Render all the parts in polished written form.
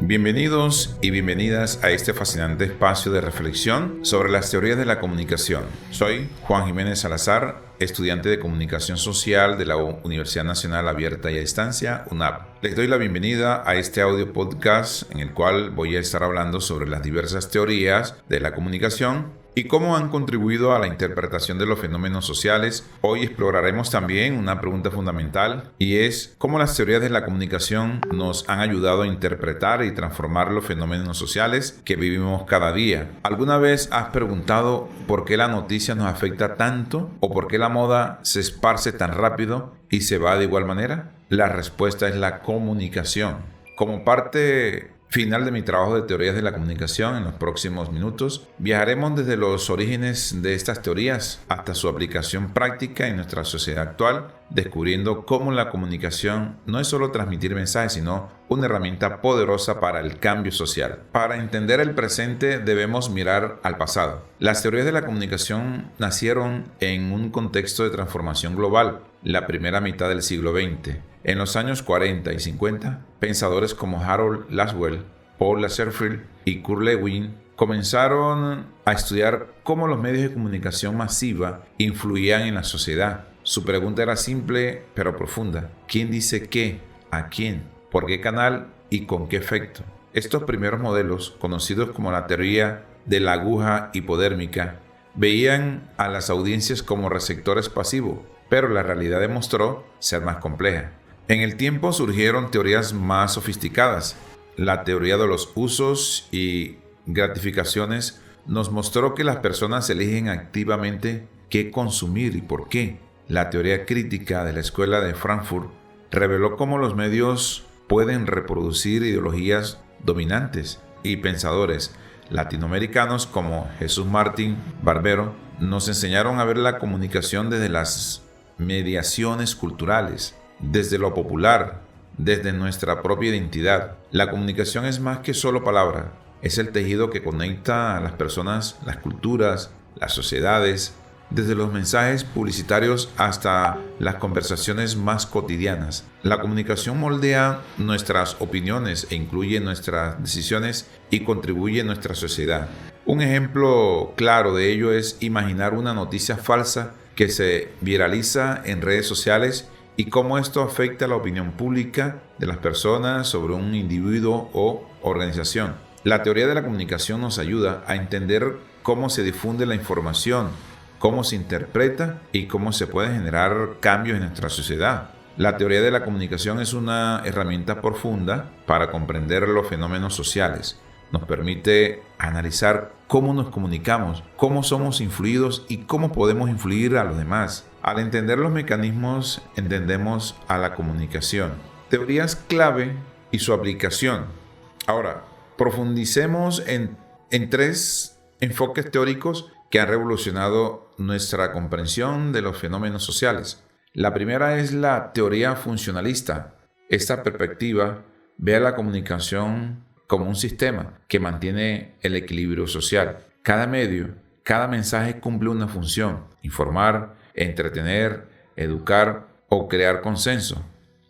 Bienvenidos y bienvenidas a este fascinante espacio de reflexión sobre las teorías de la comunicación. Soy Juan Jiménez Salazar, estudiante de Comunicación Social de la Universidad Nacional Abierta y a Distancia, UNAP. Les doy la bienvenida a este audio podcast en el cual voy a estar hablando sobre las diversas teorías de la comunicación y cómo han contribuido a la interpretación de los fenómenos sociales. Hoy exploraremos también una pregunta fundamental y es cómo las teorías de la comunicación nos han ayudado a interpretar y transformar los fenómenos sociales que vivimos cada día. ¿Alguna vez has preguntado por qué la noticia nos afecta tanto o por qué la moda se esparce tan rápido y se va de igual manera? La respuesta es la comunicación. Como parte final de mi trabajo de teorías de la comunicación, en los próximos minutos viajaremos desde los orígenes de estas teorías hasta su aplicación práctica en nuestra sociedad actual, descubriendo cómo la comunicación no es solo transmitir mensajes, sino una herramienta poderosa para el cambio social. Para entender el presente debemos mirar al pasado. Las teorías de la comunicación nacieron en un contexto de transformación global, la primera mitad del siglo XX. En los años 40 y 50, pensadores como Harold Laswell, Paul Lazarsfeld y Kurt Lewin comenzaron a estudiar cómo los medios de comunicación masiva influían en la sociedad. Su pregunta era simple pero profunda. ¿Quién dice qué? ¿A quién? ¿Por qué canal? ¿Y con qué efecto? Estos primeros modelos, conocidos como la teoría de la aguja hipodérmica, veían a las audiencias como receptores pasivos, pero la realidad demostró ser más compleja. En el tiempo surgieron teorías más sofisticadas. La teoría de los usos y gratificaciones nos mostró que las personas eligen activamente qué consumir y por qué. La teoría crítica de la Escuela de Frankfurt reveló cómo los medios pueden reproducir ideologías dominantes, y pensadores latinoamericanos como Jesús Martín Barbero nos enseñaron a ver la comunicación desde las mediaciones culturales, desde lo popular, desde nuestra propia identidad. La comunicación es más que solo palabra, es el tejido que conecta a las personas, las culturas, las sociedades, desde los mensajes publicitarios hasta las conversaciones más cotidianas. La comunicación moldea nuestras opiniones e incluye nuestras decisiones y contribuye a nuestra sociedad. Un ejemplo claro de ello es imaginar una noticia falsa que se viraliza en redes sociales y cómo esto afecta a la opinión pública de las personas sobre un individuo o organización. La teoría de la comunicación nos ayuda a entender cómo se difunde la información, cómo se interpreta y cómo se pueden generar cambios en nuestra sociedad. La teoría de la comunicación es una herramienta profunda para comprender los fenómenos sociales. Nos permite analizar cómo nos comunicamos, cómo somos influidos y cómo podemos influir a los demás. Al entender los mecanismos, entendemos a la comunicación. Teorías clave y su aplicación. Ahora, profundicemos en tres enfoques teóricos que han revolucionado nuestra comprensión de los fenómenos sociales. La primera es la teoría funcionalista. Esta perspectiva ve a la comunicación como un sistema que mantiene el equilibrio social. Cada medio, cada mensaje cumple una función: informar, entretener, educar o crear consenso.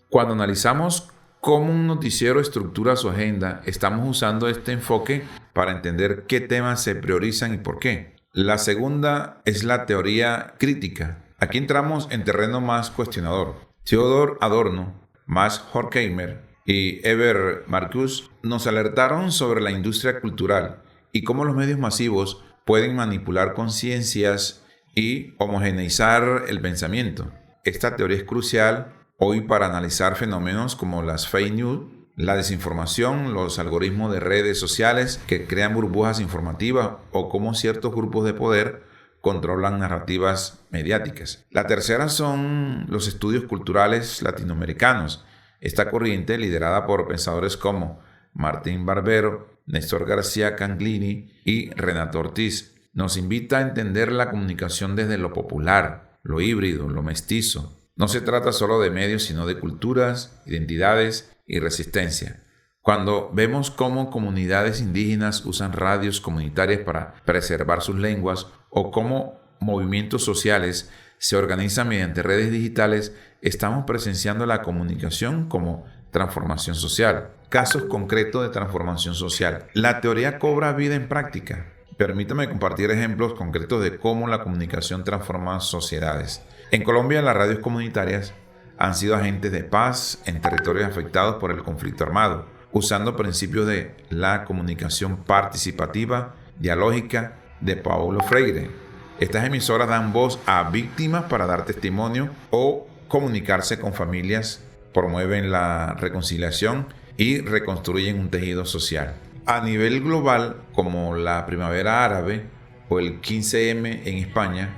Cuando analizamos cómo un noticiero estructura su agenda, estamos usando este enfoque para entender qué temas se priorizan y por qué. La segunda es la teoría crítica. Aquí entramos en terreno más cuestionador. Theodor Adorno, Max Horkheimer y Herbert Marcuse nos alertaron sobre la industria cultural y cómo los medios masivos pueden manipular conciencias y homogeneizar el pensamiento. Esta teoría es crucial hoy para analizar fenómenos como las fake news, la desinformación, los algoritmos de redes sociales que crean burbujas informativas o cómo ciertos grupos de poder controlan narrativas mediáticas. La tercera son los estudios culturales latinoamericanos. Esta corriente, liderada por pensadores como Martín Barbero, Néstor García Canglini y Renato Ortiz, nos invita a entender la comunicación desde lo popular, lo híbrido, lo mestizo. No se trata solo de medios, sino de culturas, identidades y resistencia. Cuando vemos cómo comunidades indígenas usan radios comunitarias para preservar sus lenguas o cómo movimientos sociales se organizan mediante redes digitales, estamos presenciando la comunicación como transformación social. Casos concretos de transformación social. La teoría cobra vida en práctica. Permítame compartir ejemplos concretos de cómo la comunicación transforma sociedades. En Colombia, las radios comunitarias han sido agentes de paz en territorios afectados por el conflicto armado, usando principios de la comunicación participativa, dialógica de Paulo Freire. Estas emisoras dan voz a víctimas para dar testimonio o comunicarse con familias, promueven la reconciliación y reconstruyen un tejido social. A nivel global, como la Primavera Árabe o el 15M en España,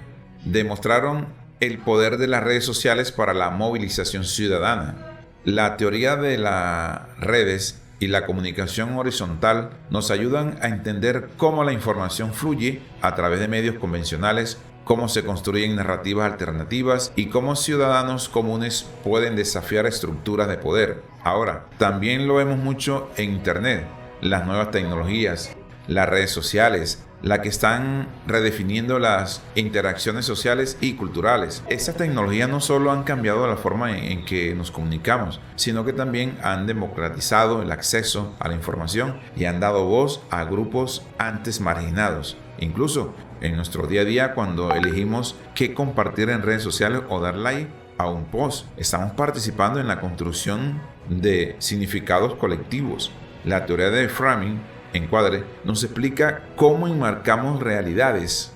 demostraron el poder de las redes sociales para la movilización ciudadana. La teoría de las redes y la comunicación horizontal nos ayudan a entender cómo la información fluye a través de medios convencionales, cómo se construyen narrativas alternativas y cómo ciudadanos comunes pueden desafiar estructuras de poder. Ahora, también lo vemos mucho en Internet, las nuevas tecnologías, las redes sociales, las que están redefiniendo las interacciones sociales y culturales. Estas tecnologías no solo han cambiado la forma en que nos comunicamos, sino que también han democratizado el acceso a la información y han dado voz a grupos antes marginados. Incluso en nuestro día a día, cuando elegimos qué compartir en redes sociales o dar like a un post, estamos participando en la construcción de significados colectivos. La teoría de framing, encuadre, nos explica cómo enmarcamos realidades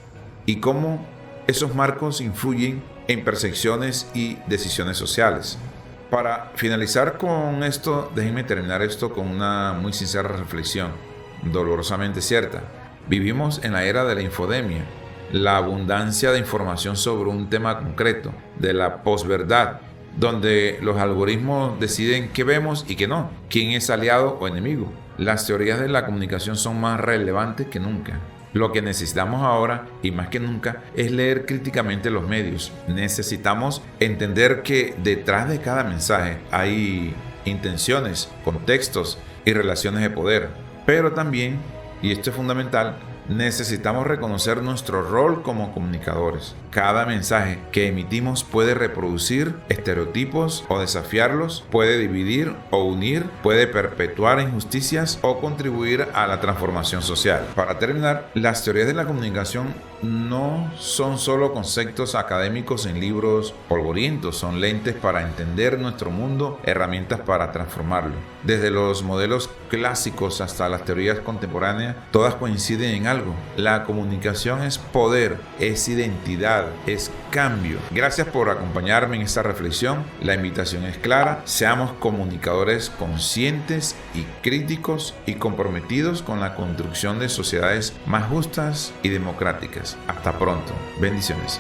y cómo esos marcos influyen en percepciones y decisiones sociales. Para finalizar con esto, déjenme terminar esto con una muy sincera reflexión, dolorosamente cierta. Vivimos en la era de la infodemia, la abundancia de información sobre un tema concreto, de la posverdad, donde los algoritmos deciden qué vemos y qué no, quién es aliado o enemigo. Las teorías de la comunicación son más relevantes que nunca. Lo que necesitamos ahora, y más que nunca, es leer críticamente los medios. Necesitamos entender que detrás de cada mensaje hay intenciones, contextos y relaciones de poder. Pero también, y esto es fundamental, necesitamos reconocer nuestro rol como comunicadores. Cada mensaje que emitimos puede reproducir estereotipos o desafiarlos, puede dividir o unir, puede perpetuar injusticias o contribuir a la transformación social. Para terminar, las teorías de la comunicación no son solo conceptos académicos en libros polvorientos, son lentes para entender nuestro mundo, herramientas para transformarlo. Desde los modelos clásicos hasta las teorías contemporáneas, todas coinciden en algo. La comunicación es poder, es identidad, es cambio. Gracias por acompañarme en esta reflexión. La invitación es clara. Seamos comunicadores conscientes y críticos y comprometidos con la construcción de sociedades más justas y democráticas. Hasta pronto. Bendiciones.